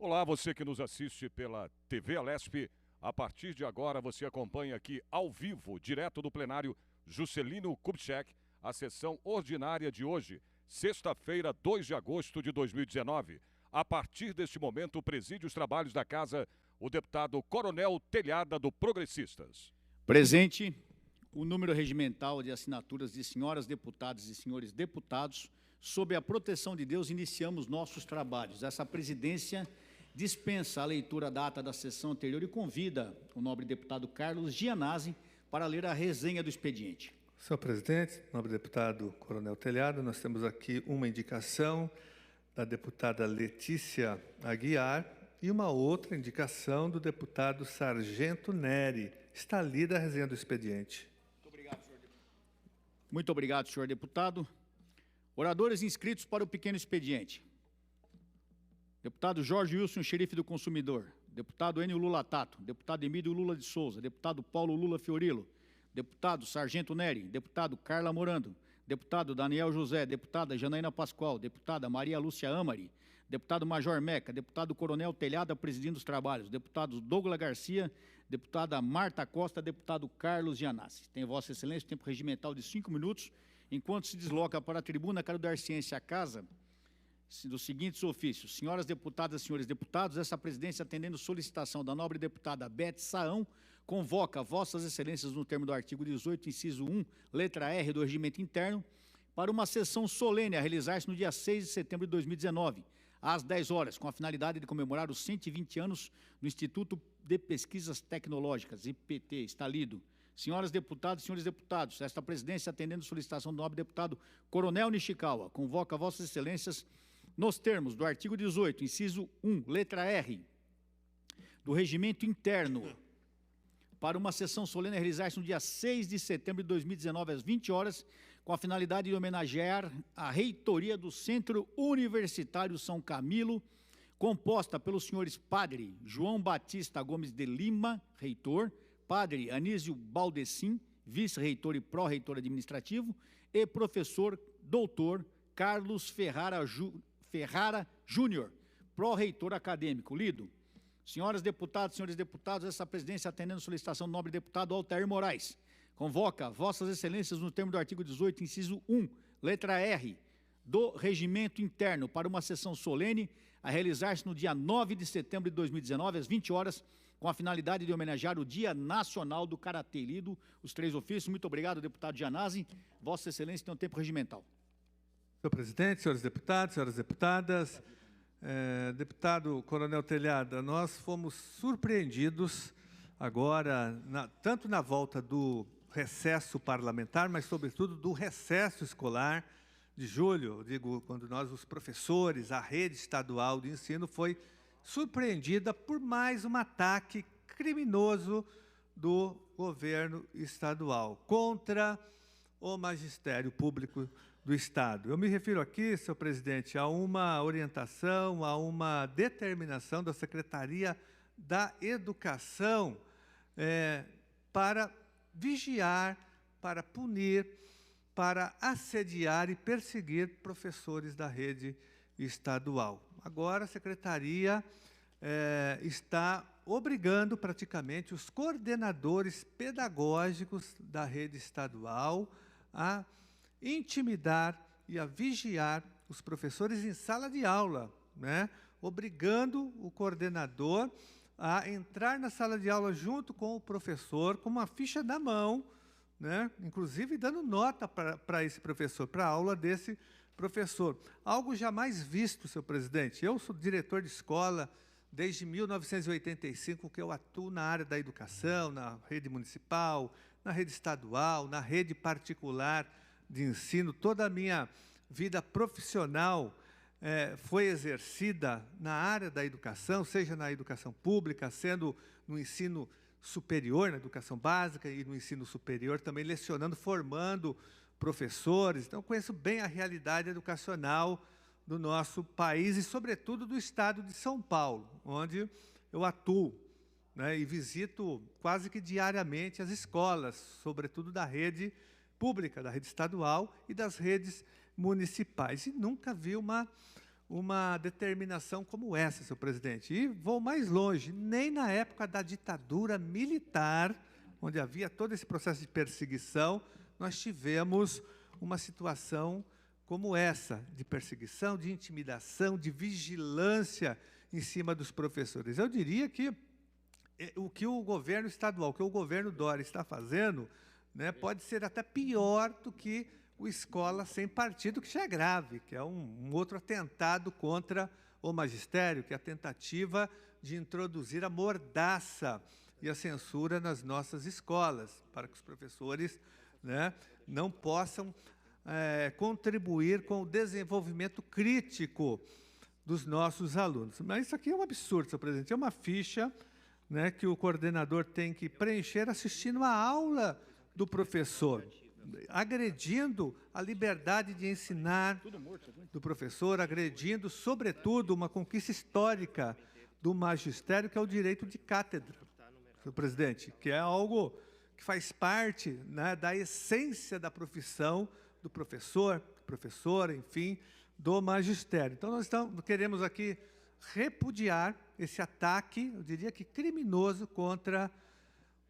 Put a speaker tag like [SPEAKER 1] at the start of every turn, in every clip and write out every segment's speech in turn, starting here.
[SPEAKER 1] Olá, você que nos assiste pela TV Alesp. A partir de agora, você acompanha aqui ao vivo, direto do plenário Juscelino Kubitschek, a sessão ordinária de hoje, sexta-feira, 2 de agosto de 2019. A partir deste momento, preside os trabalhos da Casa o deputado Coronel Telhada, do Progressistas.
[SPEAKER 2] Presente o número regimental de assinaturas de senhoras deputadas e senhores deputados. Sob a proteção de Deus, iniciamos nossos trabalhos. Essa presidência dispensa a leitura da ata da sessão anterior e convida o nobre deputado Carlos Gianazzi para ler a resenha do expediente.
[SPEAKER 3] Senhor presidente, nobre deputado Coronel Telhado, nós temos aqui uma indicação da deputada Letícia Aguiar e uma outra indicação do deputado Sargento Neri. Está lida a resenha do expediente.
[SPEAKER 2] Muito obrigado, senhor deputado. Oradores inscritos para o pequeno expediente. Deputado Jorge Wilson, xerife do consumidor. Deputado Enio Lula Tato. Deputado Emílio Lula de Souza. Deputado Paulo Lula Fiorilo. Deputado Sargento Neri. Deputado Carla Morando. Deputado Daniel José. Deputada Janaína Pascoal. Deputada Maria Lúcia Amari. Deputado Major Meca. Deputado Coronel Telhada, presidindo os trabalhos. Deputados Douglas Garcia. Deputada Marta Costa. Deputado Carlos Gianazzi. Tem Vossa Excelência, tempo regimental de 5 minutos. Enquanto se desloca para a tribuna, quero dar ciência à Casa dos seguintes ofícios. Senhoras deputadas, senhores deputados, essa presidência, atendendo solicitação da nobre deputada Beth Saão, convoca Vossas Excelências, no termo do artigo 18, inciso 1, letra R do Regimento Interno, para uma sessão solene a realizar-se no dia 6 de setembro de 2019, às 10 horas, com a finalidade de comemorar os 120 anos do Instituto de Pesquisas Tecnológicas, IPT. Está lido. Senhoras deputadas e senhores deputados, esta presidência, atendendo solicitação do nobre deputado Coronel Nishikawa, convoca Vossas Excelências, nos termos do artigo 18, inciso 1, letra R, do Regimento Interno, para uma sessão solene a realizar-se no dia 6 de setembro de 2019, às 20 horas, com a finalidade de homenagear a reitoria do Centro Universitário São Camilo, composta pelos senhores Padre João Batista Gomes de Lima, reitor, Padre Anísio Baldessim, vice-reitor e pró-reitor administrativo, e professor doutor Carlos Ferrara Júnior, pró-reitor acadêmico. Lido. Senhoras deputadas, senhores deputados, essa presidência, atendendo solicitação do nobre deputado Altair Moraes, convoca Vossas Excelências, no termo do artigo 18, inciso 1, letra R, do Regimento Interno, para uma sessão solene a realizar-se no dia 9 de setembro de 2019, às 20 horas, com a finalidade de homenagear o Dia Nacional do Karatê. Lido os 3 ofícios. Muito obrigado, deputado Gianazzi. Vossa Excelência tem um tempo regimental.
[SPEAKER 3] Senhor presidente, senhores deputados, senhoras deputadas, deputado Coronel Telhada, nós fomos surpreendidos agora, tanto na volta do recesso parlamentar, mas sobretudo do recesso escolar de julho, digo, quando nós, os professores, a rede estadual de ensino, foi surpreendida por mais um ataque criminoso do governo estadual contra o magistério público do Estado. Eu me refiro aqui, senhor presidente, a uma orientação, a uma determinação da Secretaria da Educação para vigiar, para punir, para assediar e perseguir professores da rede estadual. Agora, a Secretaria está obrigando praticamente os coordenadores pedagógicos da rede estadual a intimidar e a vigiar os professores em sala de aula, né? Obrigando o coordenador a entrar na sala de aula junto com o professor, com uma ficha na mão, né? Inclusive dando nota para esse professor, para a aula desse professor. Algo jamais visto, senhor presidente. Eu sou diretor de escola desde 1985, que eu atuo na área da educação, na rede municipal, na rede estadual, na rede particular de ensino. Toda a minha vida profissional foi exercida na área da educação, seja na educação pública, sendo no ensino superior, na educação básica e no ensino superior, também lecionando, formando professores. Então, conheço bem a realidade educacional do nosso país e, sobretudo, do estado de São Paulo, onde eu atuo, né, e visito quase que diariamente as escolas, sobretudo da rede pública, da rede estadual e das redes municipais. E nunca vi uma uma determinação como essa, senhor presidente. E vou mais longe, nem na época da ditadura militar, onde havia todo esse processo de perseguição, nós tivemos uma situação como essa, de perseguição, de intimidação, de vigilância em cima dos professores. Eu diria que o que o governo estadual, o que o governo Dória está fazendo, né, pode ser até pior do que o Escola Sem Partido, que já é grave, que é um outro atentado contra o magistério, que é a tentativa de introduzir a mordaça e a censura nas nossas escolas, para que os professores, né, não possam contribuir com o desenvolvimento crítico dos nossos alunos. Mas isso aqui é um absurdo, senhor presidente. É uma ficha, né, que o coordenador tem que preencher assistindo a aula do professor, agredindo a liberdade de ensinar do professor, agredindo, sobretudo, uma conquista histórica do magistério, que é o direito de cátedra, senhor presidente, que é algo que faz parte, né, da essência da profissão do professor, professora, enfim, do magistério. Então, nós queremos aqui repudiar esse ataque, eu diria que criminoso, contra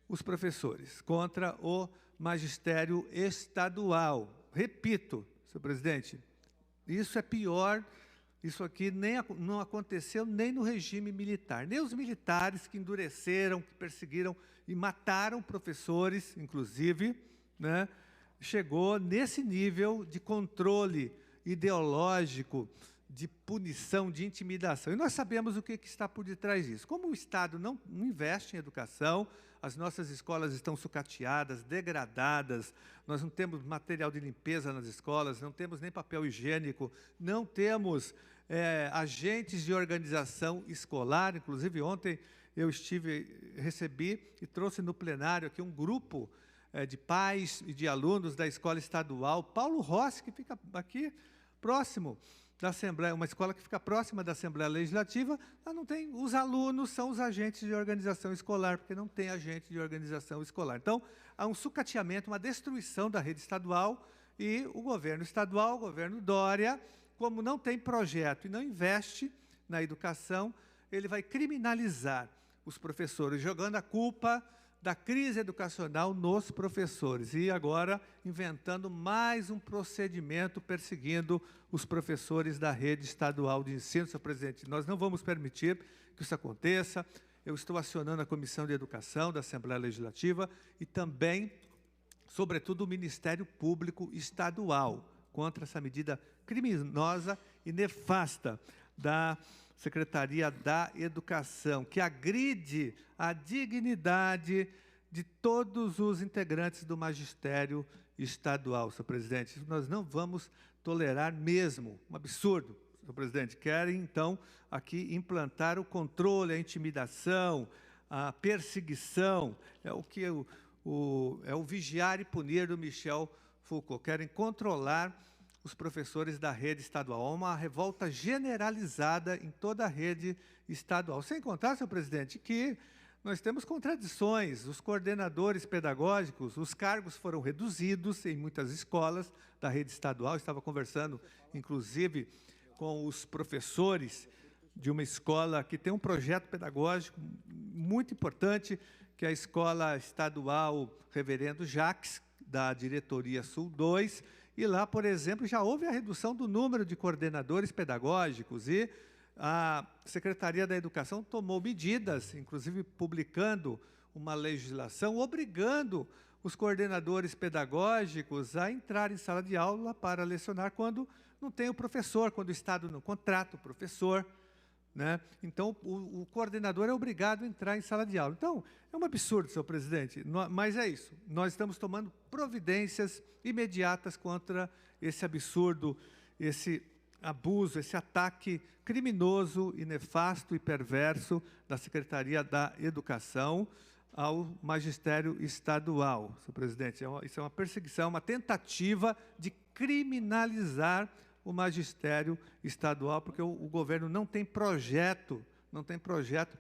[SPEAKER 3] os professores, contra o magistério estadual. Repito, senhor presidente, isso é pior, isso aqui não aconteceu nem no regime militar. Nem os militares que endureceram, que perseguiram e mataram professores, inclusive, né, chegou nesse nível de controle ideológico, de punição, de intimidação. E nós sabemos o que está por detrás disso. Como o Estado não investe em educação, as nossas escolas estão sucateadas, degradadas, nós não temos material de limpeza nas escolas, não temos nem papel higiênico, não temos agentes de organização escolar. Inclusive, ontem eu recebi e trouxe no plenário aqui um grupo de pais e de alunos da escola estadual Paulo Rossi, que fica aqui próximo da Assembleia, uma escola que fica próxima da Assembleia Legislativa. Ela não tem, os alunos são os agentes de organização escolar, porque não tem agente de organização escolar. Então, há um sucateamento, uma destruição da rede estadual, e o governo estadual, o governo Dória, como não tem projeto e não investe na educação, ele vai criminalizar os professores, jogando a culpa da crise educacional nos professores, e agora inventando mais um procedimento perseguindo os professores da rede estadual de ensino. Senhor presidente, nós não vamos permitir que isso aconteça. Eu estou acionando a Comissão de Educação da Assembleia Legislativa e também, sobretudo, o Ministério Público Estadual contra essa medida criminosa e nefasta da Secretaria da Educação, que agride a dignidade de todos os integrantes do magistério estadual, senhor presidente. Isso nós não vamos tolerar mesmo. Um absurdo, senhor presidente. Querem, então, aqui implantar o controle, a intimidação, a perseguição. É o que é o vigiar e punir do Michel Foucault. Querem controlar os professores da rede estadual. Há uma revolta generalizada em toda a rede estadual. Sem contar, senhor presidente, que nós temos contradições. Os coordenadores pedagógicos, os cargos foram reduzidos em muitas escolas da rede estadual. Eu estava conversando, inclusive, com os professores de uma escola que tem um projeto pedagógico muito importante, que é a Escola Estadual Reverendo Jacques, da Diretoria Sul 2, e lá, por exemplo, já houve a redução do número de coordenadores pedagógicos, e a Secretaria da Educação tomou medidas, inclusive publicando uma legislação, obrigando os coordenadores pedagógicos a entrar em sala de aula para lecionar quando não tem o professor, quando o Estado não contrata o professor, né? Então, o coordenador é obrigado a entrar em sala de aula. Então, é um absurdo, senhor presidente, mas é isso. Nós estamos tomando providências imediatas contra esse absurdo, esse abuso, esse ataque criminoso e nefasto e perverso da Secretaria da Educação ao magistério estadual, senhor presidente. Isso é uma perseguição, uma tentativa de criminalizar o magistério estadual, porque o governo não tem projeto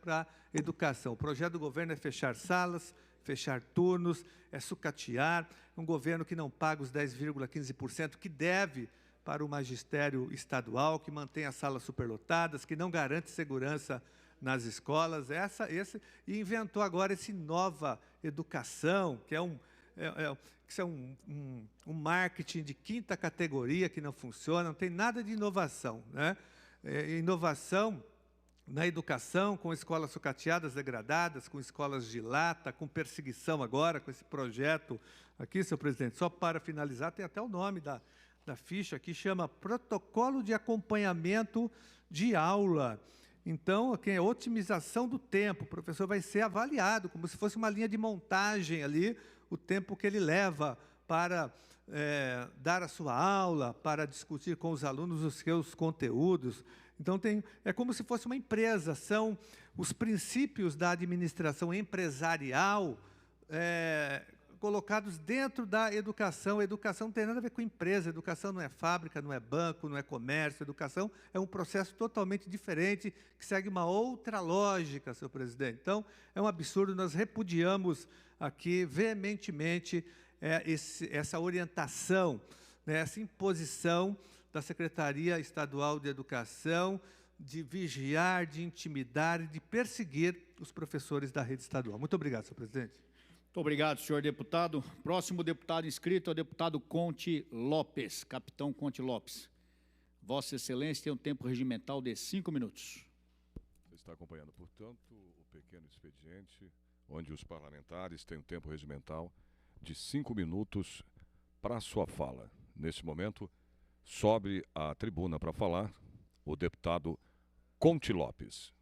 [SPEAKER 3] para educação. O projeto do governo é fechar salas, fechar turnos, é sucatear, um governo que não paga os 10,15% que deve para o magistério estadual, que mantém as salas superlotadas, que não garante segurança nas escolas, e inventou agora esse Nova Educação, que é um marketing de quinta categoria que não funciona, não tem nada de inovação, né? Inovação na educação, com escolas sucateadas, degradadas, com escolas de lata, com perseguição agora, com esse projeto aqui, senhor presidente. Só para finalizar, tem até o nome da ficha que chama Protocolo de Acompanhamento de Aula. Então, aqui é otimização do tempo. O professor vai ser avaliado, como se fosse uma linha de montagem ali, o tempo que ele leva para dar a sua aula, para discutir com os alunos os seus conteúdos. Então, é como se fosse uma empresa, são os princípios da administração empresarial colocados dentro da educação. A educação não tem nada a ver com empresa, a educação não é fábrica, não é banco, não é comércio, a educação é um processo totalmente diferente, que segue uma outra lógica, senhor presidente. Então, é um absurdo, nós repudiamos aqui veementemente essa orientação, né, essa imposição da Secretaria Estadual de Educação de vigiar, de intimidar e de perseguir os professores da rede estadual. Muito obrigado, senhor presidente.
[SPEAKER 2] Muito obrigado, senhor deputado. Próximo deputado inscrito é o deputado Conte Lopes, capitão Conte Lopes. Vossa Excelência tem um tempo regimental de 5 minutos.
[SPEAKER 1] Você está acompanhando, portanto, o pequeno expediente, onde os parlamentares têm um tempo regimental de 5 minutos para a sua fala. Neste momento, sobe à tribuna para falar o deputado Conte Lopes.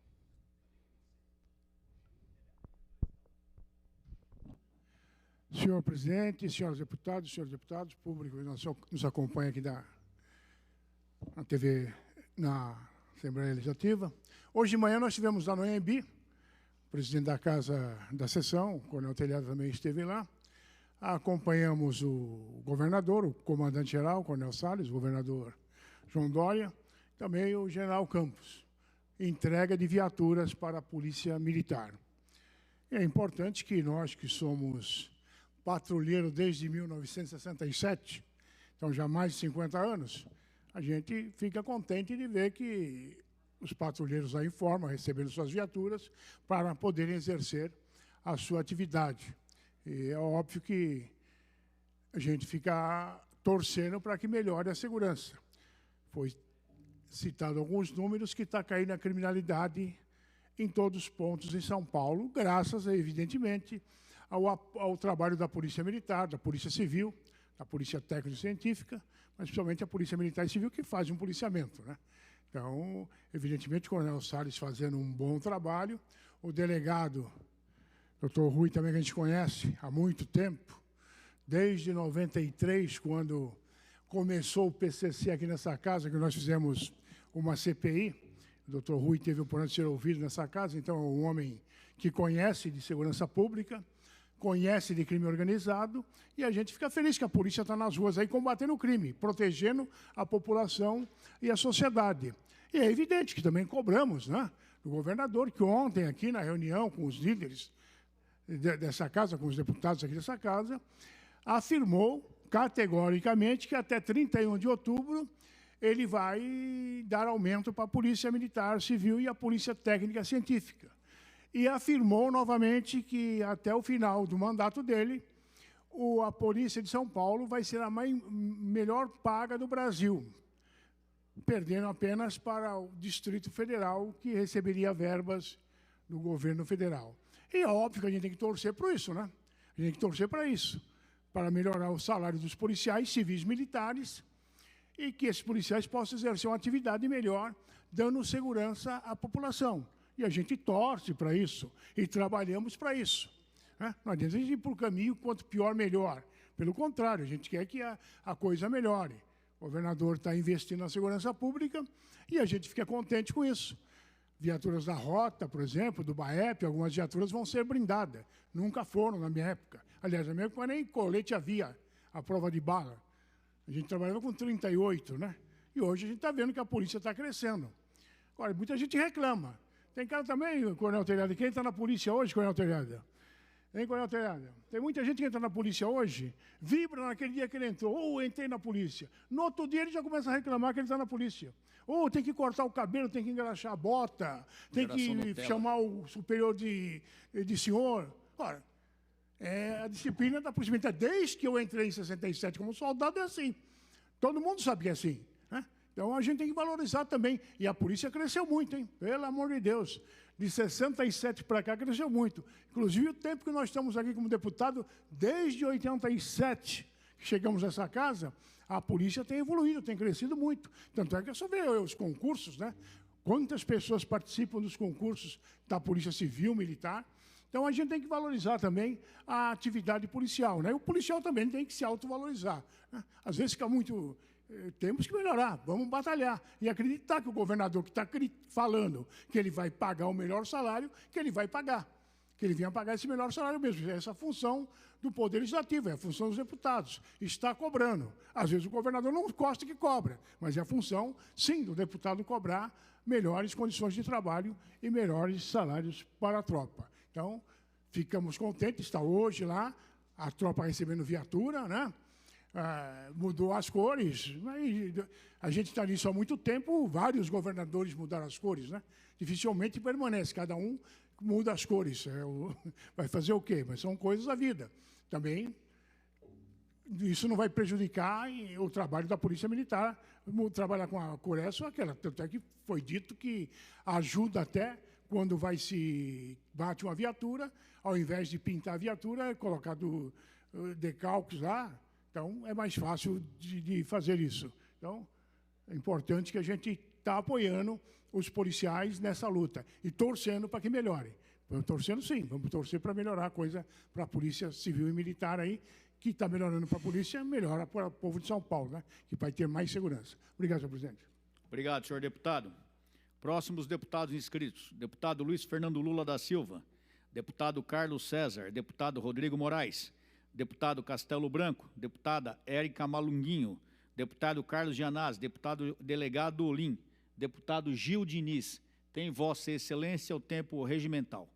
[SPEAKER 4] Senhor presidente, senhores deputados, público que nos acompanha aqui na TV, na Assembleia Legislativa. Hoje de manhã nós tivemos lá no ANB, o presidente da Casa da Sessão, o Coronel Telhado também esteve lá. Acompanhamos o governador, o comandante-geral, o Coronel Salles, o governador João Dória, também o general Campos. Entrega de viaturas para a Polícia Militar. É importante que nós, que somos patrulheiros desde 1967, então já mais de 50 anos, a gente fica contente de ver que os patrulheiros aí informam, recebendo suas viaturas, para poderem exercer a sua atividade. E é óbvio que a gente fica torcendo para que melhore a segurança. Foi citado alguns números que está caindo a criminalidade em todos os pontos em São Paulo, graças, evidentemente, ao trabalho da Polícia Militar, da Polícia Civil, da Polícia Técnico-Científica, mas principalmente a Polícia Militar e Civil, que faz um policiamento, né? Então, evidentemente, o Coronel Salles fazendo um bom trabalho, o delegado, doutor Rui, também que a gente conhece há muito tempo, desde 93, quando começou o PCC aqui nessa casa, que nós fizemos uma CPI, o doutor Rui teve o oportunidade de ser ouvido nessa casa, então é um homem que conhece de segurança pública, conhece de crime organizado, e a gente fica feliz que a polícia está nas ruas aí combatendo o crime, protegendo a população e a sociedade. E é evidente que também cobramos, né, do governador, que ontem aqui na reunião com os líderes dessa casa, com os deputados aqui dessa casa, afirmou categoricamente que até 31 de outubro ele vai dar aumento para a Polícia Militar Civil e a Polícia Técnica Científica. E afirmou novamente que até o final do mandato dele, a Polícia de São Paulo vai ser a melhor paga do Brasil, perdendo apenas para o Distrito Federal, que receberia verbas do governo federal. E é óbvio que a gente tem que torcer por isso, né? A gente tem que torcer para isso, para melhorar o salário dos policiais civis militares e que esses policiais possam exercer uma atividade melhor, dando segurança à população. E a gente torce para isso e trabalhamos para isso, né? Não adianta a gente ir por caminho quanto pior, melhor. Pelo contrário, a gente quer que a coisa melhore. O governador está investindo na segurança pública e a gente fica contente com isso. Viaturas da Rota, por exemplo, do BAEP, algumas viaturas vão ser blindadas. Nunca foram na minha época. Aliás, na minha época nem colete havia, a prova de bala. A gente trabalhava com 38, né? E hoje a gente está vendo que a polícia está crescendo. Agora, muita gente reclama. Tem cara também, Coronel Telhado, quem está na polícia hoje, Coronel Telhado? Hein, Coronel Telhado? Tem muita gente que entra na polícia hoje, vibra naquele dia que ele entrou, entrei na polícia. No outro dia ele já começa a reclamar que ele está na polícia. Tem que cortar o cabelo, tem que engraxar a bota, tem que chamar o superior de senhor. Ora, a disciplina da Polícia Militar, desde que eu entrei em 67 como soldado, é assim. Todo mundo sabe que é assim, né? Então a gente tem que valorizar também. E a polícia cresceu muito, hein? Pelo amor de Deus. De 67 para cá cresceu muito. Inclusive o tempo que nós estamos aqui como deputado, desde 87 que chegamos a essa casa, a polícia tem evoluído, tem crescido muito. Tanto é que eu só vejo os concursos, né? Quantas pessoas participam dos concursos da Polícia Civil, Militar. Então, a gente tem que valorizar também a atividade policial, né? O policial também tem que se autovalorizar, né? Às vezes fica muito... temos que melhorar, vamos batalhar. E acreditar que o governador que está falando que ele vai pagar o melhor salário, que ele vai pagar. Que ele venha pagar esse melhor salário mesmo. Essa é a função do Poder Legislativo, é a função dos deputados. Está cobrando. Às vezes o governador não gosta que cobra, mas é a função, sim, do deputado cobrar melhores condições de trabalho e melhores salários para a tropa. Então, ficamos contentes, está hoje lá, a tropa recebendo viatura, né? Mudou as cores. A gente está nisso há muito tempo, vários governadores mudaram as cores, né? Dificilmente permanece, cada um muda as cores. Vai fazer o quê? Mas são coisas da vida. Também, isso não vai prejudicar o trabalho da Polícia Militar, trabalhar com a cor essa ou aquela. Tanto é que foi dito que ajuda até quando bate uma viatura, ao invés de pintar a viatura, é colocado decalques lá. Então, é mais fácil de fazer isso. Então, é importante que a gente está apoiando os policiais nessa luta e torcendo para que melhorem. Vamos torcendo, sim. Vamos torcer para melhorar a coisa para a Polícia Civil e Militar aí, que está melhorando para a polícia, melhora para o povo de São Paulo, né? Que vai ter mais segurança. Obrigado, senhor presidente.
[SPEAKER 2] Obrigado, senhor deputado. Próximos deputados inscritos. Deputado Luiz Fernando Lula da Silva. Deputado Carlos César. Deputado Rodrigo Moraes. Deputado Castelo Branco. Deputada Érica Malunguinho. Deputado Carlos Gianazzi. Deputado Delegado Olim. Deputado Gil Diniz. Tem Vossa Excelência o tempo regimental.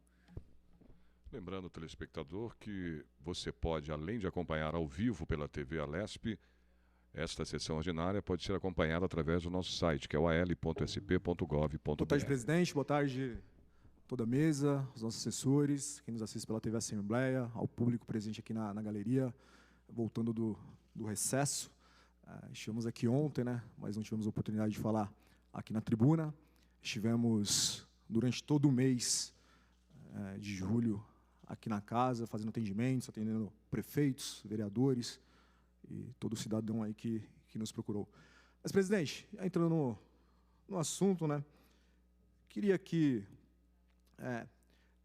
[SPEAKER 1] Lembrando, telespectador, que você pode, além de acompanhar ao vivo pela TV Alesp, esta sessão ordinária pode ser acompanhada através do nosso site, que é o al.sp.gov.br.
[SPEAKER 5] Boa tarde, presidente. Boa tarde a toda a mesa, os nossos assessores, quem nos assiste pela TV Assembleia, ao público presente aqui na galeria, voltando do recesso. Estivemos aqui ontem, né, mas não tivemos a oportunidade de falar aqui na tribuna. Estivemos durante todo o mês de julho aqui na casa, fazendo atendimentos, atendendo prefeitos, vereadores e todo cidadão aí que nos procurou. Mas, presidente, entrando no assunto, né, queria aqui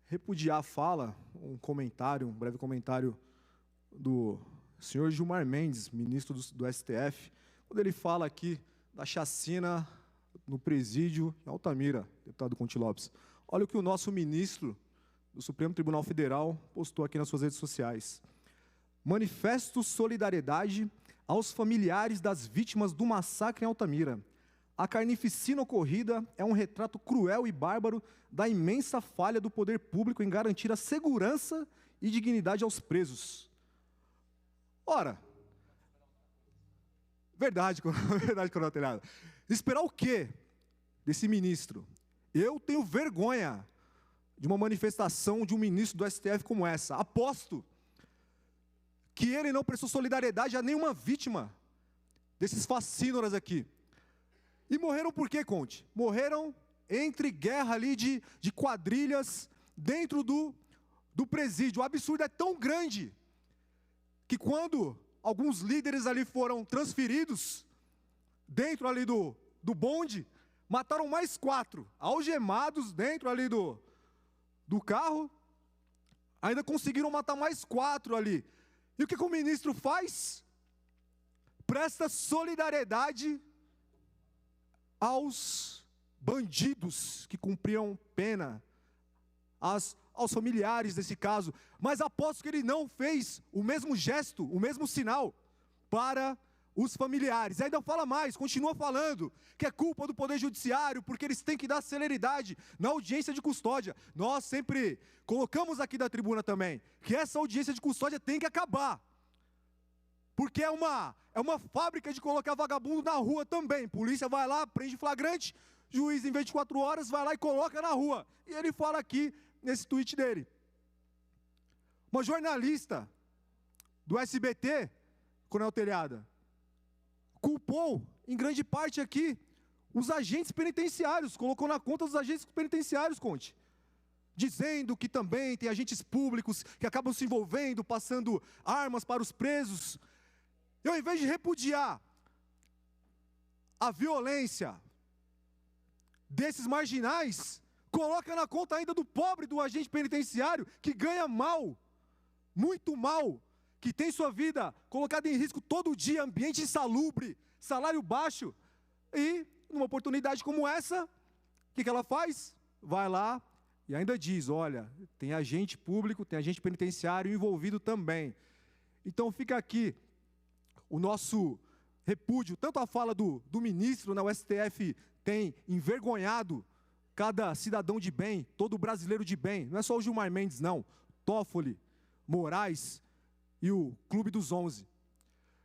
[SPEAKER 5] repudiar a fala, um breve comentário do senhor Gilmar Mendes, ministro do STF, quando ele fala aqui da chacina no presídio em Altamira, deputado Conte Lopes. Olha o que o nosso ministro do Supremo Tribunal Federal postou aqui nas suas redes sociais. Manifesto solidariedade aos familiares das vítimas do massacre em Altamira. A carnificina ocorrida é um retrato cruel e bárbaro da imensa falha do poder público em garantir a segurança e dignidade aos presos. Ora, verdade, Coronel Telhado. Esperar o quê desse ministro? Eu tenho vergonha de uma manifestação de um ministro do STF como essa. Aposto que ele não prestou solidariedade a nenhuma vítima desses facínoras aqui. E morreram por quê, Conte? Morreram entre guerra ali de quadrilhas dentro do presídio. O absurdo é tão grande que quando alguns líderes ali foram transferidos dentro ali do bonde, mataram mais 4, algemados dentro ali do carro, ainda conseguiram matar mais 4 ali. E o que o ministro faz? Presta solidariedade aos bandidos que cumpriam pena, aos familiares desse caso, mas aposto que ele não fez o mesmo gesto, o mesmo sinal para os familiares. E ainda fala mais, continua falando que é culpa do Poder Judiciário, porque eles têm que dar celeridade na audiência de custódia. Nós sempre colocamos aqui da tribuna também que essa audiência de custódia tem que acabar. Porque é uma fábrica de colocar vagabundo na rua também. Polícia vai lá, prende flagrante, juiz em 24 horas vai lá e coloca na rua. E ele fala aqui nesse tweet dele. Uma jornalista do SBT, Coronel Telhada, culpou, em grande parte aqui, os agentes penitenciários, colocou na conta dos agentes penitenciários, Conte, dizendo que também tem agentes públicos que acabam se envolvendo, passando armas para os presos. Eu, ao invés de repudiar a violência desses marginais, coloca na conta ainda do pobre do agente penitenciário, que ganha mal, muito mal, que tem sua vida colocada em risco todo dia, ambiente insalubre, salário baixo, e numa oportunidade como essa, o que ela faz? Vai lá e ainda diz, olha, tem agente público, tem agente penitenciário envolvido também. Então fica aqui o nosso repúdio, tanto a fala do ministro, o STF tem envergonhado cada cidadão de bem, todo brasileiro de bem, não é só o Gilmar Mendes não, Toffoli, Moraes e o Clube dos 11.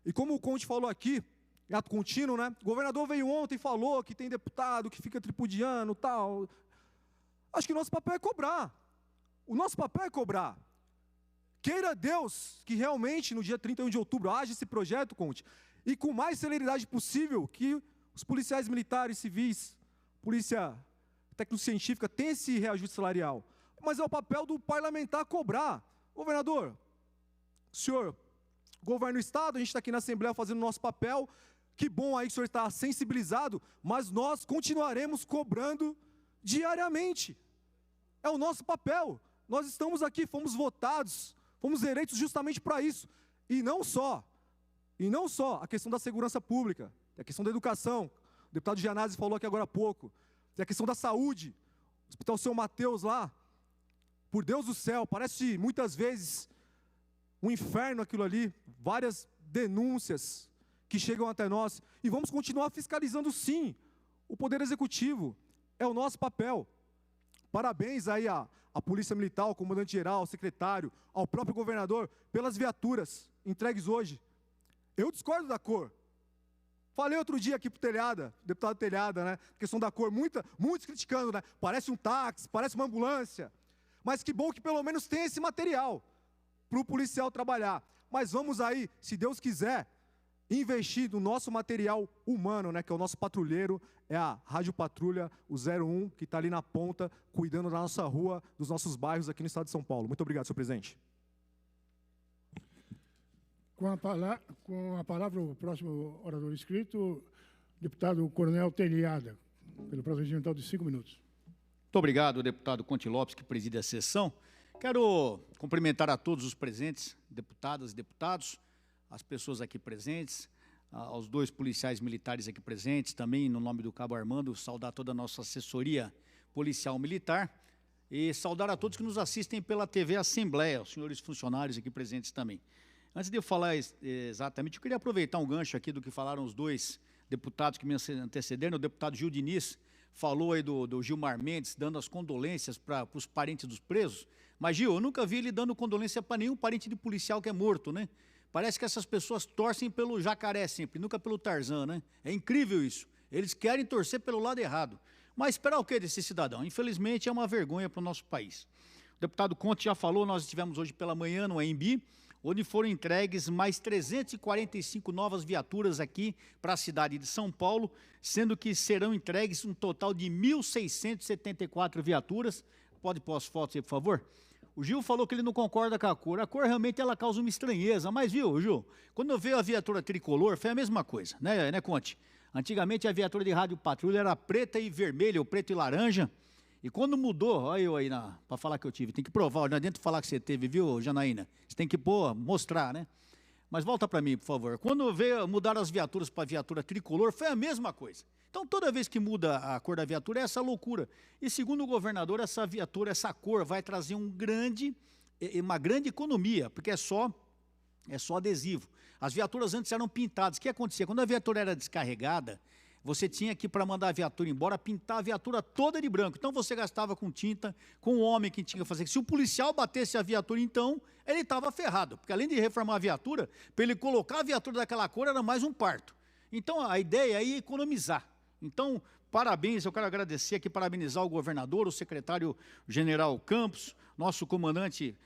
[SPEAKER 5] E como o Conte falou aqui, em ato contínuo, né? O governador veio ontem e falou que tem deputado que fica tripudiando e tal. Acho que o nosso papel é cobrar. O nosso papel é cobrar. Queira Deus que realmente no dia 31 de outubro haja esse projeto, Conte, e com mais celeridade possível que os policiais militares, civis, polícia técnico-científica tenham esse reajuste salarial. Mas é o papel do parlamentar cobrar. Governador, senhor governa o Estado, a gente está aqui na Assembleia fazendo o nosso papel, que bom aí que o senhor está sensibilizado, mas nós continuaremos cobrando diariamente. É o nosso papel. Nós estamos aqui, fomos votados, fomos eleitos justamente para isso. E não só a questão da segurança pública, a questão da educação, o deputado Gianazzi falou aqui agora há pouco, tem a questão da saúde, o Hospital São Mateus lá, por Deus do céu, parece muitas vezes um inferno aquilo ali, várias denúncias que chegam até nós, e vamos continuar fiscalizando sim, o Poder Executivo, é o nosso papel. Parabéns aí à Polícia Militar, ao comandante-geral, ao secretário, ao próprio governador, pelas viaturas entregues hoje. Eu discordo da cor. Falei outro dia aqui para o Telhada, deputado Telhada, né? Questão da cor, muitos criticando, né? Parece um táxi, parece uma ambulância. Mas que bom que pelo menos tem esse material para o policial trabalhar. Mas vamos aí, se Deus quiser, investir no nosso material humano, né? Que é o nosso patrulheiro, é a Rádio Patrulha, o 01, que está ali na ponta, cuidando da nossa rua, dos nossos bairros aqui no estado de São Paulo. Muito obrigado, senhor presidente.
[SPEAKER 4] Com a palavra, o próximo orador inscrito, deputado Coronel Telhada, pelo prazo regimental de 5 minutos.
[SPEAKER 2] Muito obrigado, deputado Conte Lopes, que preside a sessão. Quero cumprimentar a todos os presentes, deputadas e deputados, as pessoas aqui presentes, aos dois policiais militares aqui presentes, também no nome do Cabo Armando, saudar toda a nossa assessoria policial militar e saudar a todos que nos assistem pela TV Assembleia, os senhores funcionários aqui presentes também. Antes de eu falar exatamente, eu queria aproveitar um gancho aqui do que falaram os dois deputados que me antecederam. O deputado Gil Diniz falou aí do Gilmar Mendes, dando as condolências para os parentes dos presos. Mas, Gil, eu nunca vi ele dando condolência para nenhum parente de policial que é morto, né? Parece que essas pessoas torcem pelo jacaré sempre, nunca pelo Tarzan, né? É incrível isso. Eles querem torcer pelo lado errado. Mas esperar o quê desse cidadão? Infelizmente, é uma vergonha para o nosso país. O deputado Conte já falou, nós estivemos hoje pela manhã no AMB, onde foram entregues mais 345 novas viaturas aqui para a cidade de São Paulo, sendo que serão entregues um total de 1.674 viaturas. Pode pôr as fotos aí, por favor? O Gil falou que ele não concorda com a cor. A cor realmente ela causa uma estranheza, mas viu, Gil, quando eu vejo a viatura tricolor, foi a mesma coisa, né Conte? Antigamente a viatura de rádio patrulha era preta e vermelha, ou preto e laranja, e quando mudou, olha eu aí para falar que eu tive, tem que provar, não adianta falar que você teve, viu, Janaína? Você tem que mostrar, né? Mas volta para mim, por favor. Quando mudar as viaturas para viatura tricolor, foi a mesma coisa. Então, toda vez que muda a cor da viatura, é essa loucura. E, segundo o governador, essa viatura, essa cor, vai trazer uma grande economia, porque é só é só adesivo. As viaturas antes eram pintadas. O que acontecia? Quando a viatura era descarregada, você tinha que, para mandar a viatura embora, pintar a viatura toda de branco. Então você gastava com tinta, com o homem que tinha que fazer. Se o policial batesse a viatura, então, ele estava ferrado. Porque além de reformar a viatura, para ele colocar a viatura daquela cor, era mais um parto. Então a ideia é economizar. Então, parabéns, eu quero agradecer aqui, parabenizar o governador, o secretário-general Campos, nosso comandante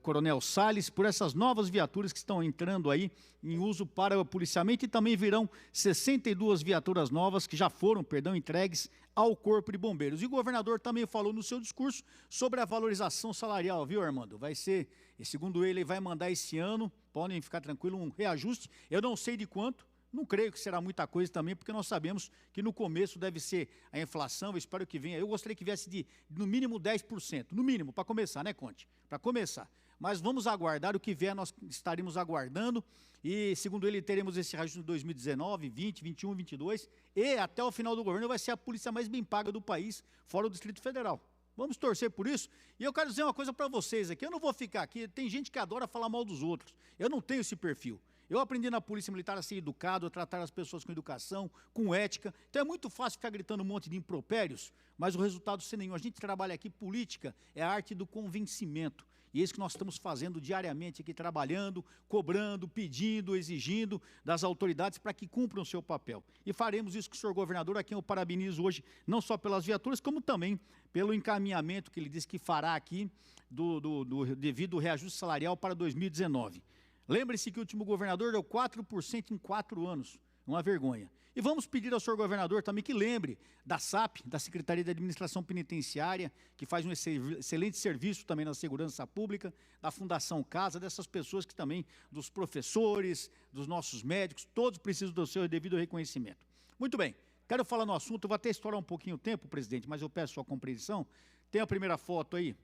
[SPEAKER 2] Coronel Salles, por essas novas viaturas que estão entrando aí em uso para o policiamento, e também virão 62 viaturas novas que já foram, entregues ao Corpo de Bombeiros. E o governador também falou no seu discurso sobre a valorização salarial, viu, Armando? Vai ser, segundo ele vai mandar esse ano, podem ficar tranquilos, um reajuste, eu não sei de quanto. Não creio que será muita coisa também, porque nós sabemos que no começo deve ser a inflação, eu espero que venha. Eu gostaria que viesse de no mínimo 10%, no mínimo, para começar, né, Conte? Para começar. Mas vamos aguardar, o que vier nós estaremos aguardando, e segundo ele teremos esse reajuste em 2019, 20, 21, 22, e até o final do governo vai ser a polícia mais bem paga do país, fora o Distrito Federal. Vamos torcer por isso. E eu quero dizer uma coisa para vocês aqui, eu não vou ficar aqui, tem gente que adora falar mal dos outros, eu não tenho esse perfil. Eu aprendi na Polícia Militar a ser educado, a tratar as pessoas com educação, com ética. Então é muito fácil ficar gritando um monte de impropérios, mas o resultado sem nenhum. A gente trabalha aqui, política é a arte do convencimento. E é isso que nós estamos fazendo diariamente aqui, trabalhando, cobrando, pedindo, exigindo das autoridades para que cumpram o seu papel. E faremos isso com o senhor governador, a quem eu parabenizo hoje, não só pelas viaturas, como também pelo encaminhamento que ele disse que fará aqui devido ao reajuste salarial para 2019. Lembre-se que o último governador deu 4% em 4 anos, uma vergonha. E vamos pedir ao senhor governador também que lembre da SAP, da Secretaria de Administração Penitenciária, que faz um excelente serviço também na segurança pública, da Fundação Casa, dessas pessoas que também, dos professores, dos nossos médicos, todos precisam do seu devido reconhecimento. Muito bem, quero falar no assunto, eu vou até estourar um pouquinho o tempo, presidente, mas eu peço sua compreensão. Tem a primeira foto aí?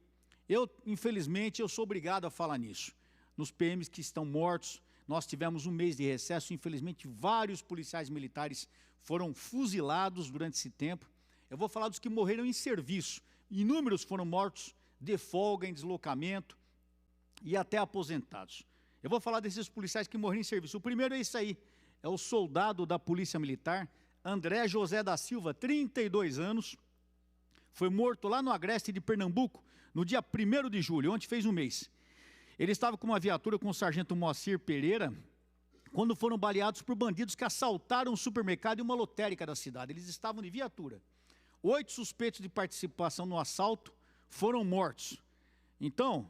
[SPEAKER 2] Infelizmente, eu sou obrigado a falar nisso. Nos PMs que estão mortos, nós tivemos um mês de recesso, infelizmente vários policiais militares foram fuzilados durante esse tempo. Eu vou falar dos que morreram em serviço, inúmeros foram mortos de folga, em deslocamento e até aposentados. Eu vou falar desses policiais que morreram em serviço. O primeiro é esse aí, é o soldado da Polícia Militar, André José da Silva, 32 anos, foi morto lá no Agreste de Pernambuco, no dia 1º de julho, ontem fez um mês. Ele estava com uma viatura com o sargento Moacir Pereira, quando foram baleados por bandidos que assaltaram um supermercado e uma lotérica da cidade. Eles estavam de viatura. 8 suspeitos de participação no assalto foram mortos. Então,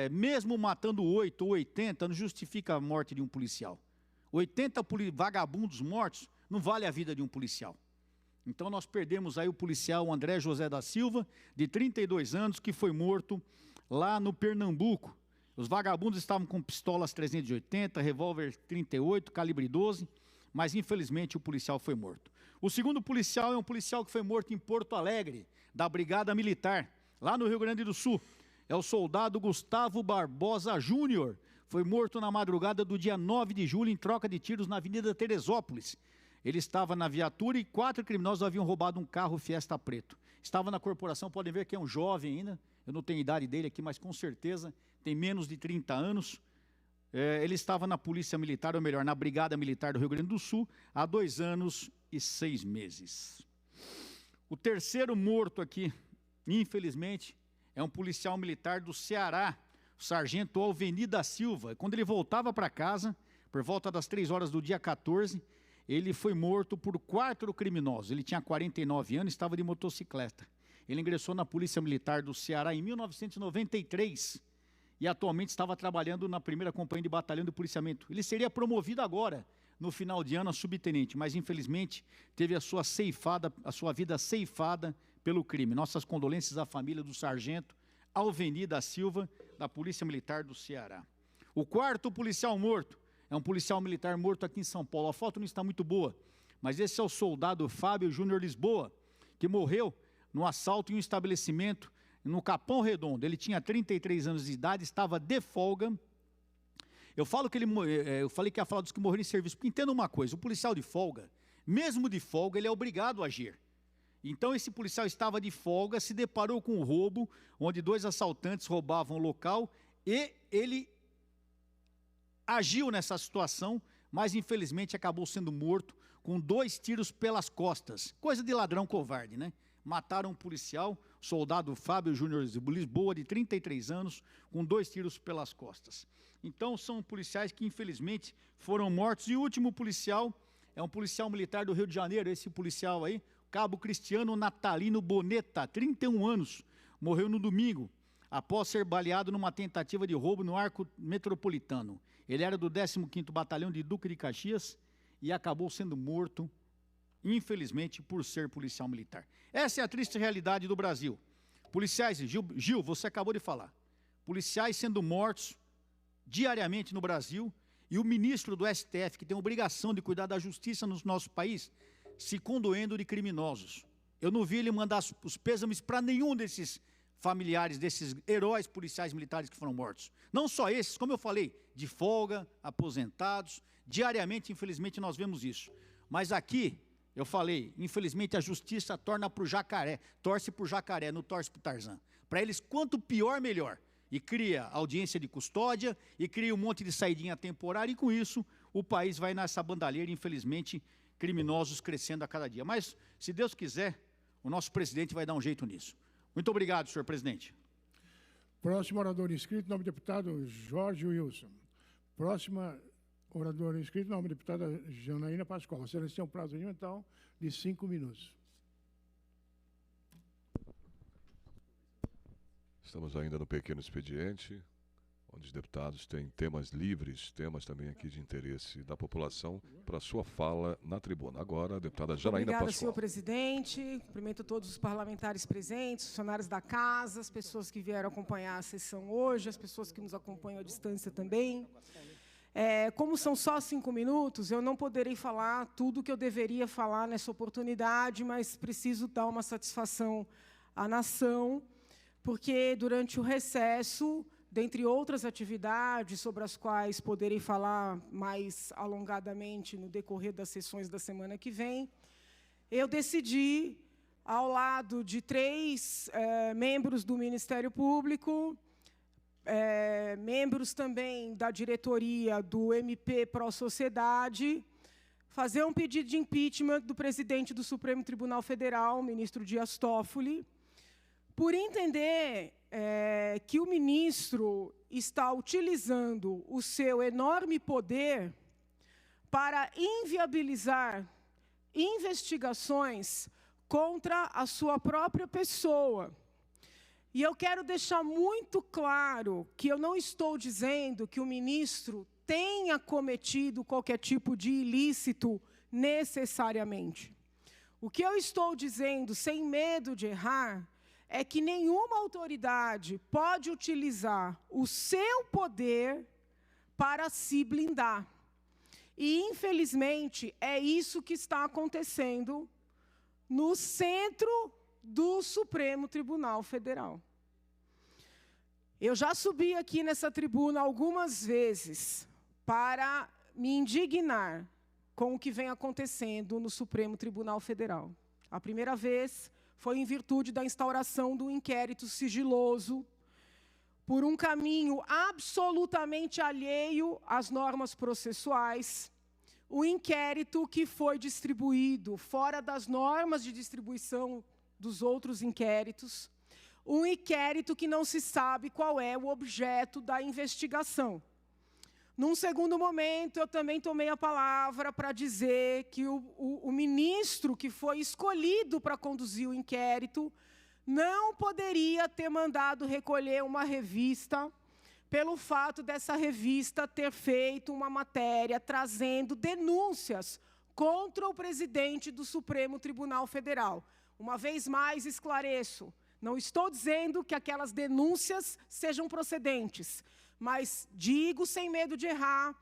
[SPEAKER 2] mesmo matando 8 ou 80, não justifica a morte de um policial. 80 vagabundos mortos não vale a vida de um policial. Então, nós perdemos aí o policial André José da Silva, de 32 anos, que foi morto lá no Pernambuco. Os vagabundos estavam com pistolas 380, revólver 38, calibre 12, mas infelizmente o policial foi morto. O segundo policial é um policial que foi morto em Porto Alegre, da Brigada Militar, lá no Rio Grande do Sul. É o soldado Gustavo Barbosa Júnior, foi morto na madrugada do dia 9 de julho em troca de tiros na Avenida Teresópolis. Ele estava na viatura e 4 criminosos haviam roubado um carro Fiesta preto. Estava na corporação, podem ver que é um jovem ainda, eu não tenho a idade dele aqui, mas com certeza tem menos de 30 anos. Ele estava na Polícia Militar, ou melhor, na Brigada Militar do Rio Grande do Sul, há 2 anos e 6 meses. O terceiro morto aqui, infelizmente, é um policial militar do Ceará, o sargento Alveni da Silva. Quando ele voltava para casa, por volta das 3 horas do dia 14, ele foi morto por 4 criminosos. Ele tinha 49 anos e estava de motocicleta. Ele ingressou na Polícia Militar do Ceará em 1993 e atualmente estava trabalhando na 1ª Companhia de Batalhão de Policiamento. Ele seria promovido agora, no final de ano, a subtenente, mas infelizmente teve a sua vida ceifada pelo crime. Nossas condolências à família do sargento Alveni da Silva, da Polícia Militar do Ceará. O quarto policial morto é um policial militar morto aqui em São Paulo. A foto não está muito boa, mas esse é o soldado Fábio Júnior Lisboa, que morreu no assalto em um estabelecimento no Capão Redondo. Ele tinha 33 anos de idade, estava de folga. Eu falei que ia falar dos que morreram em serviço, porque entenda uma coisa, o policial de folga, mesmo de folga, ele é obrigado a agir. Então esse policial estava de folga, se deparou com um roubo, onde 2 assaltantes roubavam o local, e ele agiu nessa situação, mas infelizmente acabou sendo morto com 2 tiros pelas costas. Coisa de ladrão covarde, né? Mataram um policial, soldado Fábio Júnior de Lisboa, de 33 anos, com 2 tiros pelas costas. Então, são policiais que, infelizmente, foram mortos. E o último policial é um policial militar do Rio de Janeiro, esse policial aí, Cabo Cristiano Natalino Boneta, 31 anos, morreu no domingo, após ser baleado numa tentativa de roubo no Arco Metropolitano. Ele era do 15º Batalhão de Duque de Caxias e acabou sendo morto, infelizmente, por ser policial militar. Essa é a triste realidade do Brasil. Policiais, Gil, você acabou de falar, policiais sendo mortos diariamente no Brasil, e o ministro do STF, que tem a obrigação de cuidar da justiça no nosso país, se condoendo de criminosos. Eu não vi ele mandar os pêsames para nenhum desses familiares, desses heróis policiais militares que foram mortos. Não só esses, como eu falei, de folga, aposentados, diariamente, infelizmente, nós vemos isso. Mas aqui, eu falei, infelizmente, a justiça torce para o jacaré, não torce para o Tarzan. Para eles, quanto pior, melhor. E cria audiência de custódia, e cria um monte de saidinha temporária, e com isso, o país vai nessa bandalheira, infelizmente, criminosos crescendo a cada dia. Mas, se Deus quiser, o nosso presidente vai dar um jeito nisso. Muito obrigado, senhor presidente.
[SPEAKER 4] Próximo orador inscrito, nome do deputado Jorge Wilson. Próxima oradora inscrito, nome da deputada Janaína Pascoal. A senhora tem um prazo então de 5 minutos.
[SPEAKER 1] Estamos ainda no pequeno expediente, onde os deputados têm temas livres, temas também aqui de interesse da população, para sua fala na tribuna. Agora, a deputada Janaína Pascoal.
[SPEAKER 6] Obrigada, senhor presidente. Cumprimento todos os parlamentares presentes, funcionários da casa, as pessoas que vieram acompanhar a sessão hoje, as pessoas que nos acompanham à distância também. Como são só 5 minutos, eu não poderei falar tudo o que eu deveria falar nessa oportunidade, mas preciso dar uma satisfação à nação, porque durante o recesso, dentre outras atividades sobre as quais poderei falar mais alongadamente no decorrer das sessões da semana que vem, eu decidi, ao lado de 3 membros do Ministério Público, membros também da diretoria do MP Pró Sociedade, fazer um pedido de impeachment do presidente do Supremo Tribunal Federal, o ministro Dias Toffoli, por entender que o ministro está utilizando o seu enorme poder para inviabilizar investigações contra a sua própria pessoa. E eu quero deixar muito claro que eu não estou dizendo que o ministro tenha cometido qualquer tipo de ilícito necessariamente. O que eu estou dizendo, sem medo de errar, é que nenhuma autoridade pode utilizar o seu poder para se blindar. E, infelizmente, é isso que está acontecendo no centro do Supremo Tribunal Federal. Eu já subi aqui nessa tribuna algumas vezes para me indignar com o que vem acontecendo no Supremo Tribunal Federal. A primeira vez foi em virtude da instauração do inquérito sigiloso, por um caminho absolutamente alheio às normas processuais, o inquérito que foi distribuído fora das normas de distribuição dos outros inquéritos, um inquérito que não se sabe qual é o objeto da investigação. Num segundo momento, eu também tomei a palavra para dizer que o ministro que foi escolhido para conduzir o inquérito não poderia ter mandado recolher uma revista pelo fato dessa revista ter feito uma matéria trazendo denúncias contra o presidente do Supremo Tribunal Federal. Uma vez mais, esclareço, não estou dizendo que aquelas denúncias sejam procedentes, mas digo, sem medo de errar,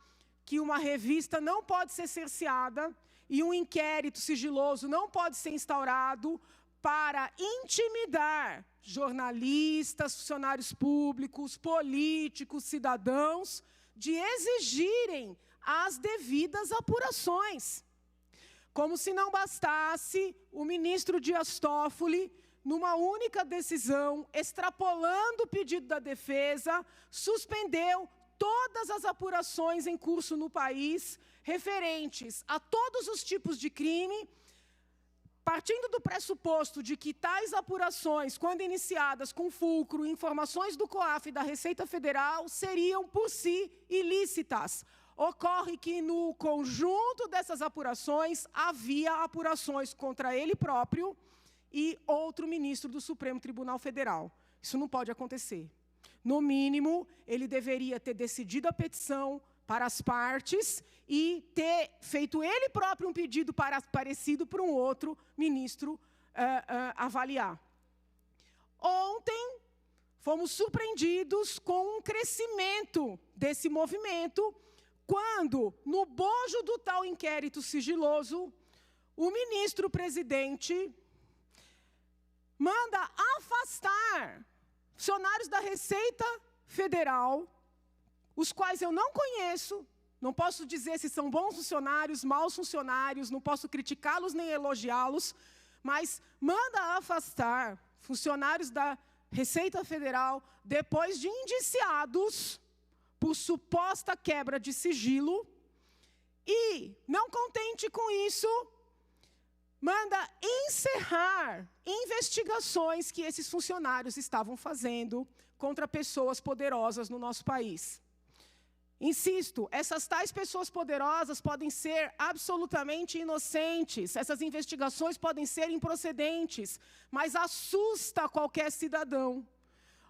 [SPEAKER 6] que uma revista não pode ser cerceada e um inquérito sigiloso não pode ser instaurado para intimidar jornalistas, funcionários públicos, políticos, cidadãos, de exigirem as devidas apurações. Como se não bastasse, o ministro Dias Toffoli, numa única decisão, extrapolando o pedido da defesa, suspendeu todas as apurações em curso no país, referentes a todos os tipos de crime, partindo do pressuposto de que tais apurações, quando iniciadas com fulcro, informações do COAF e da Receita Federal, seriam por si ilícitas. Ocorre que no conjunto dessas apurações, havia apurações contra ele próprio e outro ministro do Supremo Tribunal Federal. Isso não pode acontecer. No mínimo, ele deveria ter decidido a petição para as partes e ter feito ele próprio um pedido parecido para um outro ministro avaliar. Ontem, fomos surpreendidos com um crescimento desse movimento, quando, no bojo do tal inquérito sigiloso, o ministro-presidente manda afastar funcionários da Receita Federal, os quais eu não conheço, não posso dizer se são bons funcionários, maus funcionários, não posso criticá-los nem elogiá-los, mas manda afastar funcionários da Receita Federal depois de indiciados por suposta quebra de sigilo e, não contente com isso, manda encerrar investigações que esses funcionários estavam fazendo contra pessoas poderosas no nosso país. Insisto, essas tais pessoas poderosas podem ser absolutamente inocentes, essas investigações podem ser improcedentes, mas assusta qualquer cidadão.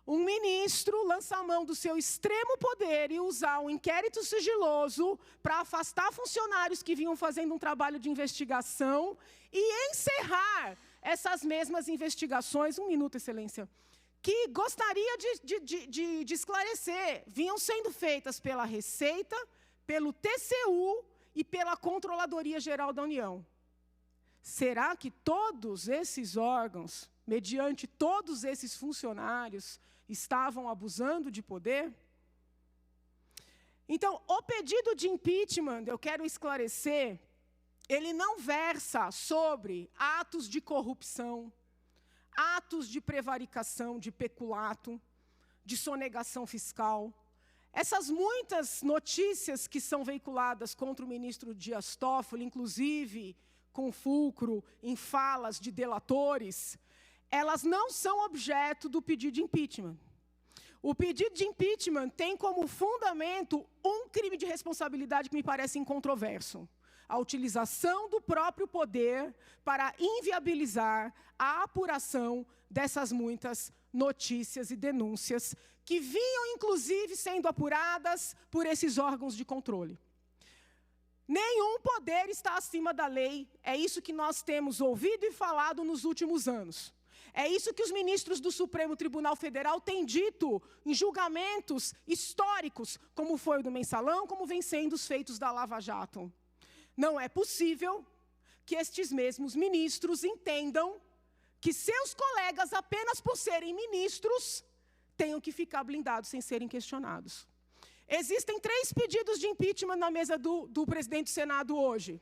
[SPEAKER 6] Um ministro lança a mão do seu extremo poder e usar um inquérito sigiloso para afastar funcionários que vinham fazendo um trabalho de investigação e encerrar essas mesmas investigações, um minuto, Excelência, que gostaria de esclarecer, vinham sendo feitas pela Receita, pelo TCU e pela Controladoria Geral da União. Será que todos esses órgãos, mediante todos esses funcionários, estavam abusando de poder? Então, o pedido de impeachment, eu quero esclarecer, ele não versa sobre atos de corrupção, atos de prevaricação, de peculato, de sonegação fiscal. Essas muitas notícias que são veiculadas contra o ministro Dias Toffoli, inclusive com fulcro em falas de delatores, elas não são objeto do pedido de impeachment. O pedido de impeachment tem como fundamento um crime de responsabilidade que me parece incontroverso: a utilização do próprio poder para inviabilizar a apuração dessas muitas notícias e denúncias que vinham, inclusive, sendo apuradas por esses órgãos de controle. Nenhum poder está acima da lei, é isso que nós temos ouvido e falado nos últimos anos. É isso que os ministros do Supremo Tribunal Federal têm dito em julgamentos históricos, como foi o do Mensalão, como vem sendo os feitos da Lava Jato. Não é possível que estes mesmos ministros entendam que seus colegas, apenas por serem ministros, tenham que ficar blindados sem serem questionados. Existem 3 pedidos de impeachment na mesa do presidente do Senado hoje.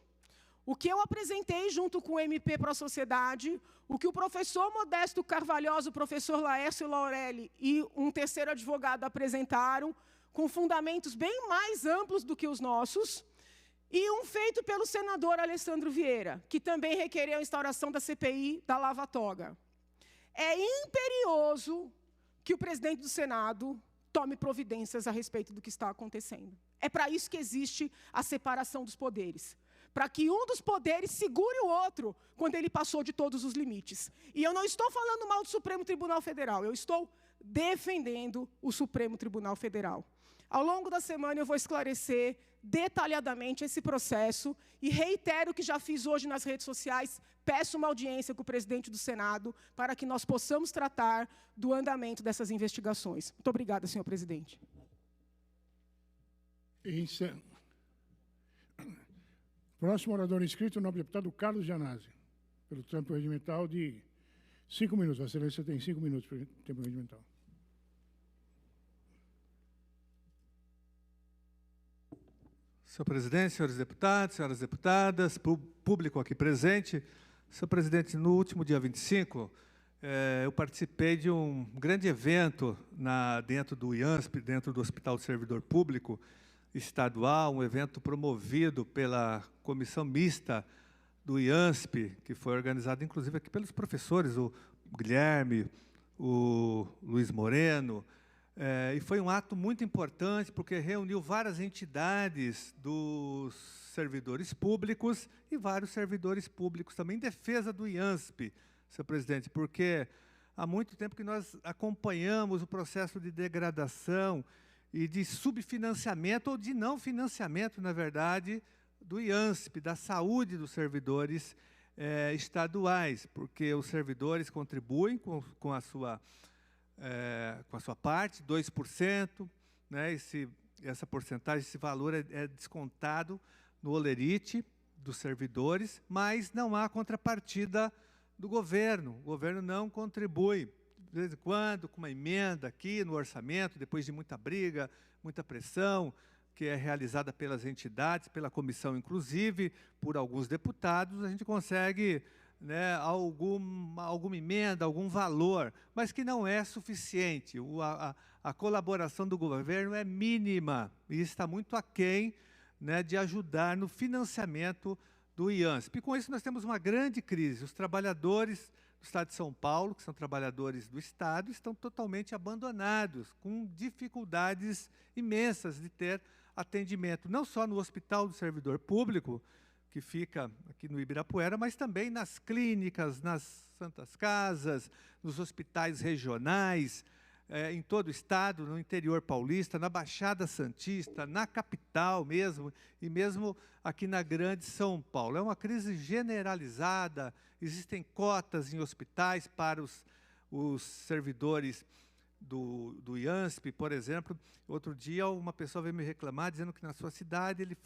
[SPEAKER 6] O que eu apresentei junto com o MP Pro Sociedade, o que o professor Modesto Carvalhosa, o professor Laércio Laurelli e um terceiro advogado apresentaram, com fundamentos bem mais amplos do que os nossos, e um feito pelo senador Alessandro Vieira, que também requereu a instauração da CPI da Lava Toga. É imperioso que o presidente do Senado tome providências a respeito do que está acontecendo. É para isso que existe a separação dos poderes, para que um dos poderes segure o outro quando ele passou de todos os limites. E eu não estou falando mal do Supremo Tribunal Federal, eu estou defendendo o Supremo Tribunal Federal. Ao longo da semana eu vou esclarecer detalhadamente esse processo e reitero o que já fiz hoje nas redes sociais, peço uma audiência com o presidente do Senado para que nós possamos tratar do andamento dessas investigações. Muito obrigada, senhor presidente.
[SPEAKER 4] Próximo orador inscrito, o nobre deputado Carlos Gianazzi, pelo tempo regimental de 5 minutos. Vossa Excelência tem 5 minutos para o tempo regimental.
[SPEAKER 3] Senhor presidente, senhores deputados, senhoras deputadas, público aqui presente, senhor presidente, no último dia 25, eu participei de um grande evento dentro do IANSP, dentro do Hospital do Servidor Público Estadual, um evento promovido pela Comissão Mista do IANSP, que foi organizado, inclusive, aqui pelos professores, o Guilherme, o Luiz Moreno, e foi um ato muito importante, porque reuniu várias entidades dos servidores públicos e vários servidores públicos também, em defesa do IANSP, senhor presidente, porque há muito tempo que nós acompanhamos o processo de degradação e de subfinanciamento, ou de não financiamento, na verdade, do IANSP, da saúde dos servidores estaduais, porque os servidores contribuem com a sua parte, 2%, né, essa porcentagem, esse valor é descontado no holerite dos servidores, mas não há contrapartida do governo. O governo não contribui, de vez em quando, com uma emenda aqui no orçamento, depois de muita briga, muita pressão, que é realizada pelas entidades, pela comissão, inclusive, por alguns deputados, a gente consegue, né, alguma emenda, algum valor, mas que não é suficiente. A colaboração do governo é mínima e está muito aquém, né, de ajudar no financiamento do IANSP. E com isso nós temos uma grande crise. Os trabalhadores do Estado de São Paulo, que são trabalhadores do Estado, estão totalmente abandonados, com dificuldades imensas de ter atendimento, não só no Hospital do Servidor Público, que fica aqui no Ibirapuera, mas também nas clínicas, nas Santas Casas, nos hospitais regionais, em todo o estado, no interior paulista, na Baixada Santista, na capital mesmo, e mesmo aqui na Grande São Paulo. É uma crise generalizada, existem cotas em hospitais para os servidores do IANSP, por exemplo. Outro dia, uma pessoa veio me reclamar, dizendo que na sua cidade ele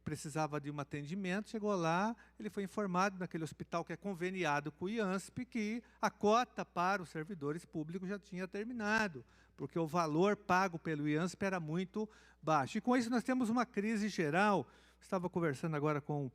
[SPEAKER 3] precisava de um atendimento, chegou lá, ele foi informado naquele hospital que é conveniado com o IANSP que a cota para os servidores públicos já tinha terminado, porque o valor pago pelo IANSP era muito baixo. E com isso nós temos uma crise geral. Estava conversando agora com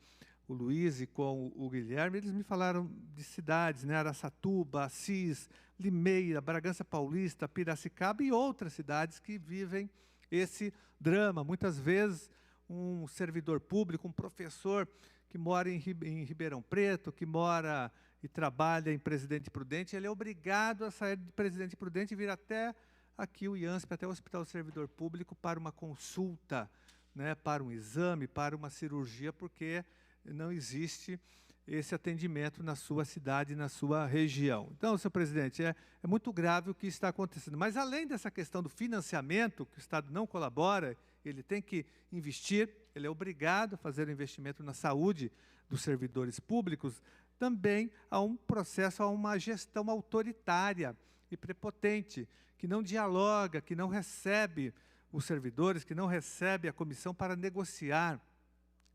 [SPEAKER 3] o Luiz e com o Guilherme, eles me falaram de cidades, né, Araçatuba, Assis, Limeira, Bragança Paulista, Piracicaba e outras cidades que vivem esse drama. Muitas vezes um servidor público, um professor que mora em Ribeirão Preto, que mora e trabalha em Presidente Prudente, ele é obrigado a sair de Presidente Prudente e vir até aqui o IANSP, até o Hospital do Servidor Público, para uma consulta, né, para um exame, para uma cirurgia, porque não existe esse atendimento na sua cidade, na sua região. Então, senhor presidente, é muito grave o que está acontecendo. Mas, além dessa questão do financiamento, que o Estado não colabora, ele tem que investir, ele é obrigado a fazer um investimento na saúde dos servidores públicos, também há um processo, há uma gestão autoritária e prepotente, que não dialoga, que não recebe os servidores, que não recebe a comissão para negociar,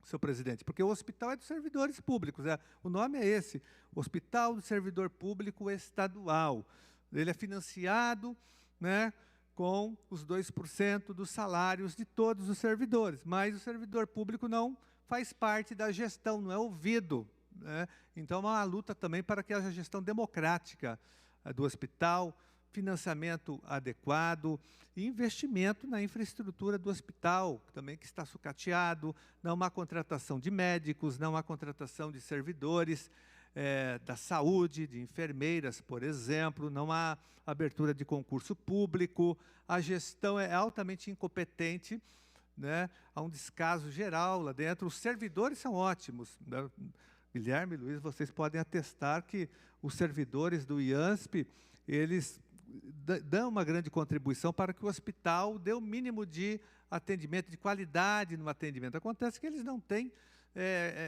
[SPEAKER 3] senhor presidente, porque o hospital é dos servidores públicos, o nome é esse, Hospital do Servidor Público Estadual. Ele é financiado, né, com os 2% dos salários de todos os servidores, mas o servidor público não faz parte da gestão, não é ouvido, né? Então, há uma luta também para que haja gestão democrática do hospital, financiamento adequado e investimento na infraestrutura do hospital, também que está sucateado, não há contratação de médicos, não há contratação de servidores da saúde, de enfermeiras, por exemplo, não há abertura de concurso público, a gestão é altamente incompetente, né? Há um descaso geral lá dentro, os servidores são ótimos, né? Guilherme e Luiz, vocês podem atestar que os servidores do IANSP, eles dão uma grande contribuição para que o hospital dê o mínimo de atendimento, de qualidade no atendimento. Acontece que eles não têm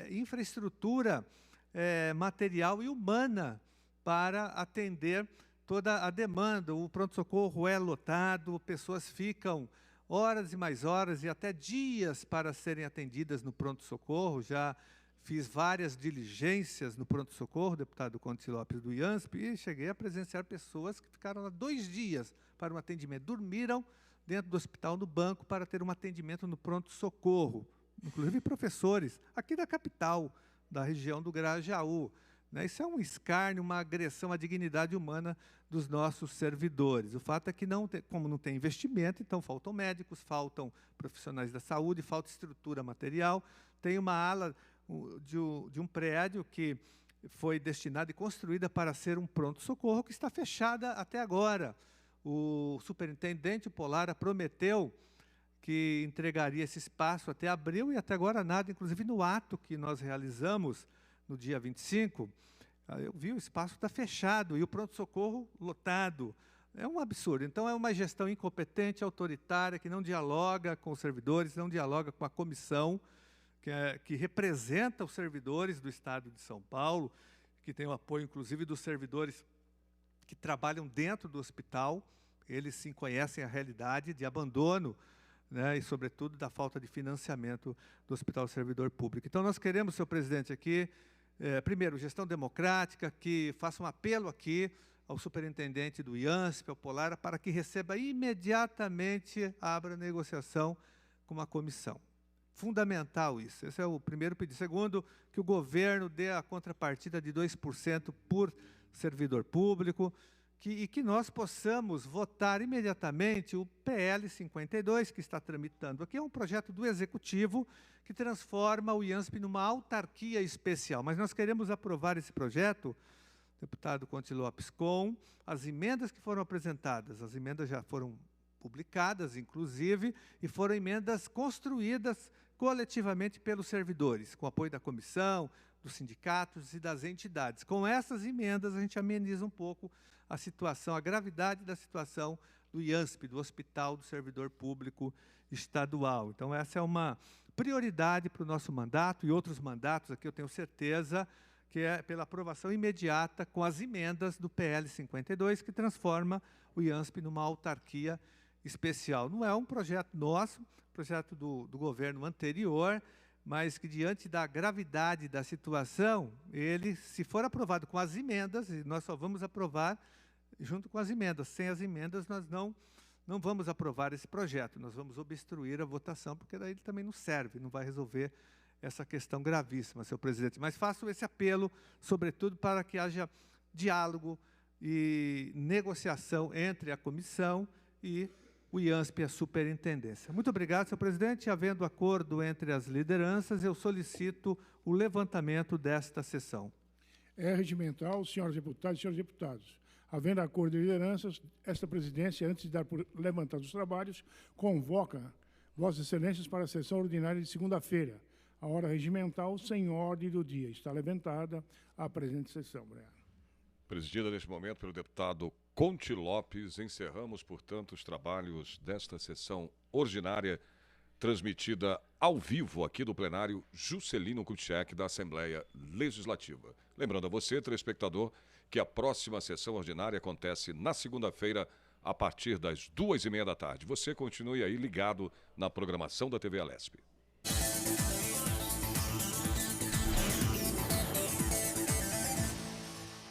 [SPEAKER 3] infraestrutura material e humana para atender toda a demanda. O pronto-socorro é lotado, pessoas ficam horas e mais horas e até dias para serem atendidas no pronto-socorro. Já fiz várias diligências no pronto-socorro, deputado Conte Lopes do IANSP, e cheguei a presenciar pessoas que ficaram lá 2 dias para um atendimento. Dormiram dentro do hospital, no banco, para ter um atendimento no pronto-socorro. Inclusive professores, aqui da capital, da região do Grajaú, né? Isso é um escárnio, uma agressão à dignidade humana dos nossos servidores. O fato é que, como não tem investimento, então faltam médicos, faltam profissionais da saúde, falta estrutura material. Tem uma ala de um prédio que foi destinada e construída para ser um pronto-socorro, que está fechada até agora. O superintendente Polara prometeu que entregaria esse espaço até abril, e até agora nada. Inclusive, no ato que nós realizamos no dia 25, eu vi o espaço está fechado e o pronto-socorro lotado. É um absurdo. Então, é uma gestão incompetente, autoritária, que não dialoga com os servidores, não dialoga com a comissão, que representa os servidores do Estado de São Paulo, que tem o apoio, inclusive, dos servidores que trabalham dentro do hospital. Eles sim conhecem a realidade de abandono, né, e, sobretudo, da falta de financiamento do Hospital Servidor Público. Então, nós queremos, senhor presidente, aqui, primeiro, gestão democrática, que faça um apelo aqui ao superintendente do IANSP, ao Polara, para que receba imediatamente, abra negociação com uma comissão. Fundamental isso. Esse é o primeiro pedido. Segundo, que o governo dê a contrapartida de 2% por servidor público, e que nós possamos votar imediatamente o PL 52, que está tramitando aqui. É um projeto do Executivo que transforma o IANSP numa autarquia especial. Mas nós queremos aprovar esse projeto, deputado Conte Lopes, com as emendas que foram apresentadas. As emendas já foram publicadas, inclusive, e foram emendas construídas coletivamente pelos servidores, com apoio da comissão, dos sindicatos e das entidades. Com essas emendas, a gente ameniza um pouco a situação, a gravidade da situação do IANSP, do Hospital do Servidor Público Estadual. Então, essa é uma prioridade para o nosso mandato e outros mandatos aqui, eu tenho certeza, que é pela aprovação imediata com as emendas do PL 52, que transforma o IANSP numa autarquia especial. Não é um projeto nosso, projeto do governo anterior, mas que, diante da gravidade da situação, ele, se for aprovado com as emendas, e nós só vamos aprovar junto com as emendas. Sem as emendas, nós não vamos aprovar esse projeto, nós vamos obstruir a votação, porque daí ele também não serve, não vai resolver essa questão gravíssima, senhor presidente. Mas faço esse apelo, sobretudo, para que haja diálogo e negociação entre a comissão e o IANSP e a superintendência. Muito obrigado, senhor presidente. Havendo acordo entre as lideranças, eu solicito o levantamento desta sessão.
[SPEAKER 4] É regimental, senhoras deputadas e senhores deputados. Havendo acordo de lideranças, esta presidência, antes de dar por levantados os trabalhos, convoca Vossas Excelências para a sessão ordinária de segunda-feira. A hora regimental, sem ordem do dia. Está levantada a presente sessão. Obrigado.
[SPEAKER 1] Presidida neste momento pelo deputado Conte Lopes, encerramos, portanto, os trabalhos desta sessão ordinária, transmitida ao vivo aqui do plenário Juscelino Kubitschek, da Assembleia Legislativa. Lembrando a você, telespectador, que a próxima sessão ordinária acontece na segunda-feira, a partir das 14h30 da tarde. Você continue aí ligado na programação da TV Alesp.